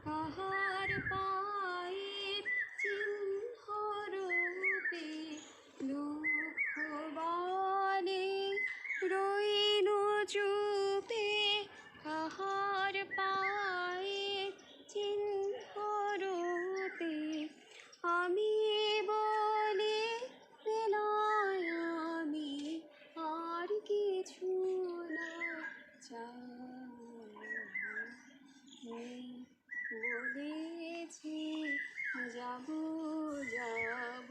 কাহার পায়ের চিহ্ন রূপে দুঃখ বনে রইনু চুপে কাহার পায়ের চিহ্ন রূপে আমি বলে পেলাম আমি আর কিছু না চাই বলেছি যাব যাব